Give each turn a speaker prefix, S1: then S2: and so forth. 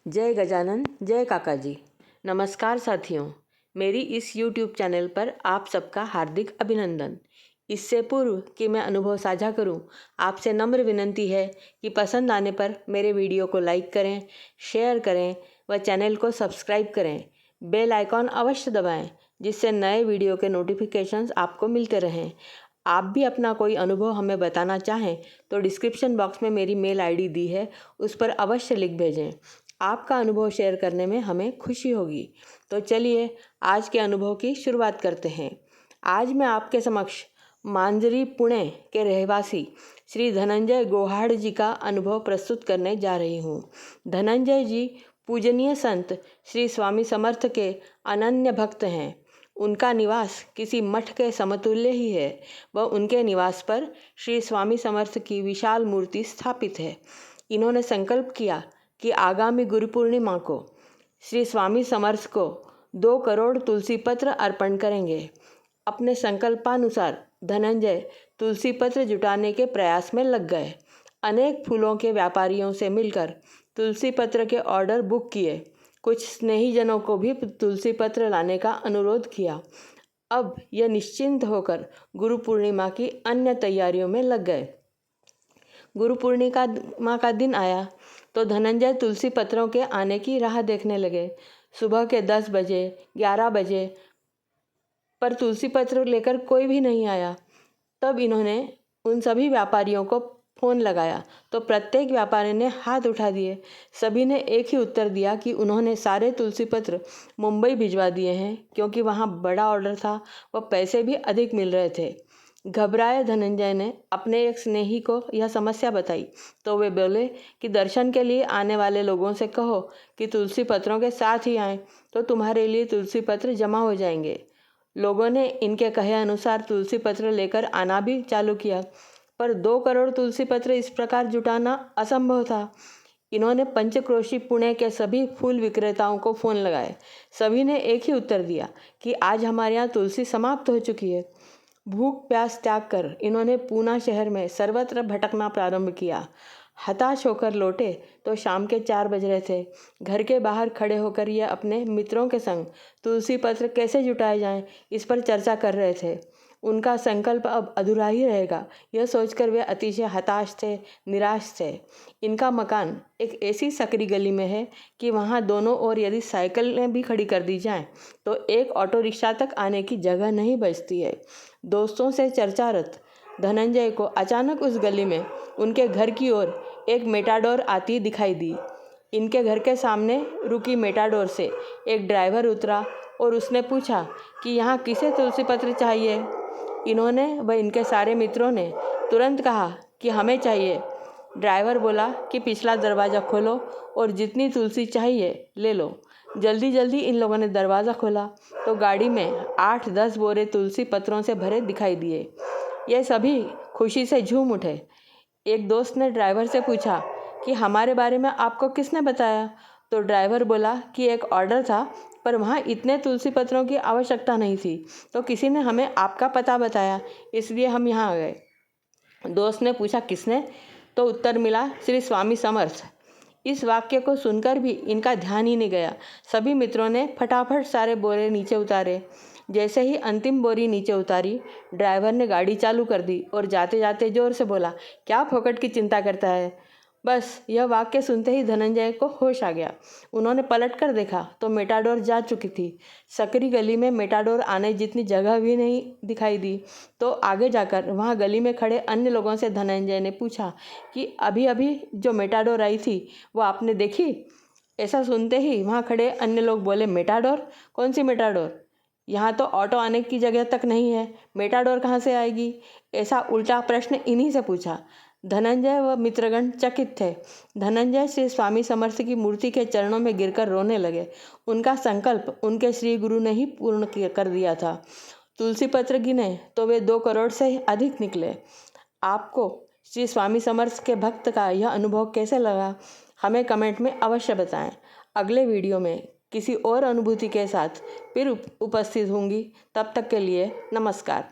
S1: जय गजानन, जय काका जी। नमस्कार साथियों, मेरी इस YouTube चैनल पर आप सबका हार्दिक अभिनंदन। इससे पूर्व कि मैं अनुभव साझा करूं, आपसे नम्र विनंती है कि पसंद आने पर मेरे वीडियो को लाइक करें, शेयर करें व चैनल को सब्सक्राइब करें। बेल आइकॉन अवश्य दबाएं, जिससे नए वीडियो के नोटिफिकेशंस आपको मिलते रहें। आप भी अपना कोई अनुभव हमें बताना चाहें तो डिस्क्रिप्शन बॉक्स में मेरी मेल ID दी है, उस पर अवश्य लिख भेजें। आपका अनुभव शेयर करने में हमें खुशी होगी। तो चलिए आज के अनुभव की शुरुआत करते हैं। आज मैं आपके समक्ष मांजरी पुणे के रहवासी श्री धनंजय गोहाड़ जी का अनुभव प्रस्तुत करने जा रही हूँ। धनंजय जी पूजनीय संत श्री स्वामी समर्थ के अनन्य भक्त हैं। उनका निवास किसी मठ के समतुल्य ही है व उनके निवास पर श्री स्वामी समर्थ की विशाल मूर्ति स्थापित है। इन्होंने संकल्प किया कि आगामी गुरु पूर्णिमा को श्री स्वामी समर्थ को 2 करोड़ तुलसी पत्र अर्पण करेंगे। अपने संकल्पानुसार धनंजय तुलसी पत्र जुटाने के प्रयास में लग गए। अनेक फूलों के व्यापारियों से मिलकर तुलसी पत्र के ऑर्डर बुक किए। कुछ स्नेहीजनों को भी तुलसी पत्र लाने का अनुरोध किया। अब यह निश्चिंत होकर गुरु पूर्णिमा की अन्य तैयारियों में लग गए। गुरु पूर्णिमा का दिन आया तो धनंजय तुलसी पत्रों के आने की राह देखने लगे। सुबह के 10 बजे 11 बजे पर तुलसी पत्र लेकर कोई भी नहीं आया। तब इन्होंने उन सभी व्यापारियों को फ़ोन लगाया तो प्रत्येक व्यापारी ने हाथ उठा दिए। सभी ने एक ही उत्तर दिया कि उन्होंने सारे तुलसी पत्र मुंबई भिजवा दिए हैं, क्योंकि वहाँ बड़ा ऑर्डर था व पैसे भी अधिक मिल रहे थे। घबराए धनंजय ने अपने एक स्नेही को यह समस्या बताई तो वे बोले कि दर्शन के लिए आने वाले लोगों से कहो कि तुलसी पत्रों के साथ ही आएं, तो तुम्हारे लिए तुलसी पत्र जमा हो जाएंगे। लोगों ने इनके कहे अनुसार तुलसी पत्र लेकर आना भी चालू किया, पर 2 करोड़ तुलसी पत्र इस प्रकार जुटाना असंभव था। इन्होंने पंचक्रोशी पुणे के सभी फूल विक्रेताओं को फ़ोन लगाए। सभी ने एक ही उत्तर दिया कि आज हमारे यहाँ तुलसी समाप्त हो चुकी है। भूख प्यास त्याग कर इन्होंने पूना शहर में सर्वत्र भटकना प्रारंभ किया। हताश होकर लौटे तो शाम के 4 बज रहे थे। घर के बाहर खड़े होकर ये अपने मित्रों के संग तुलसी पत्र कैसे जुटाए जाएं, इस पर चर्चा कर रहे थे। उनका संकल्प अब अधूरा ही रहेगा, यह सोचकर वे अतिशय हताश थे, निराश थे। इनका मकान एक ऐसी सकरी गली में है कि वहाँ दोनों ओर यदि साइकिलें भी खड़ी कर दी जाएं तो एक ऑटो रिक्शा तक आने की जगह नहीं बचती है। दोस्तों से चर्चारत धनंजय को अचानक उस गली में उनके घर की ओर एक मेटाडोर आती दिखाई दी। इनके घर के सामने रुकी मेटाडोर से एक ड्राइवर उतरा और उसने पूछा कि यहाँ किसे तुलसी पत्र चाहिए। इन्होंने व इनके सारे मित्रों ने तुरंत कहा कि हमें चाहिए। ड्राइवर बोला कि पिछला दरवाज़ा खोलो और जितनी तुलसी चाहिए ले लो। जल्दी जल्दी इन लोगों ने दरवाज़ा खोला तो गाड़ी में 8-10 बोरे तुलसी पत्रों से भरे दिखाई दिए। ये सभी खुशी से झूम उठे। एक दोस्त ने ड्राइवर से पूछा कि हमारे बारे में आपको किसने बताया। तो ड्राइवर बोला कि एक ऑर्डर था, पर वहाँ इतने तुलसी पत्रों की आवश्यकता नहीं थी, तो किसी ने हमें आपका पता बताया, इसलिए हम यहाँ आ गए। दोस्त ने पूछा किसने, तो उत्तर मिला श्री स्वामी समर्थ। इस वाक्य को सुनकर भी इनका ध्यान ही नहीं गया। सभी मित्रों ने फटाफट सारे बोरे नीचे उतारे। जैसे ही अंतिम बोरी नीचे उतारी, ड्राइवर ने गाड़ी चालू कर दी और जाते जाते जोर से बोला, क्या फोकट की चिंता करता है। बस यह वाक्य सुनते ही धनंजय को होश आ गया। उन्होंने पलट कर देखा तो मेटाडोर जा चुकी थी। सकरी गली में मेटाडोर आने जितनी जगह भी नहीं दिखाई दी। तो आगे जाकर वहाँ गली में खड़े अन्य लोगों से धनंजय ने पूछा कि अभी अभी जो मेटाडोर आई थी वो आपने देखी। ऐसा सुनते ही वहाँ खड़े अन्य लोग बोले, मेटाडोर? कौन सी मेटाडोर? यहाँ तो ऑटो आने की जगह तक नहीं है, मेटाडोर कहाँ से आएगी? ऐसा उल्टा प्रश्न इन्हीं से पूछा। धनंजय व मित्रगण चकित थे। धनंजय श्री स्वामी समर्थ की मूर्ति के चरणों में गिरकर रोने लगे। उनका संकल्प उनके श्री गुरु ने ही पूर्ण कर दिया था। तुलसी पत्र गिने तो वे 2 करोड़ से अधिक निकले। आपको श्री स्वामी समर्थ के भक्त का यह अनुभव कैसे लगा, हमें कमेंट में अवश्य बताएं। अगले वीडियो में किसी और अनुभूति के साथ फिर उपस्थित होंगी। तब तक के लिए नमस्कार।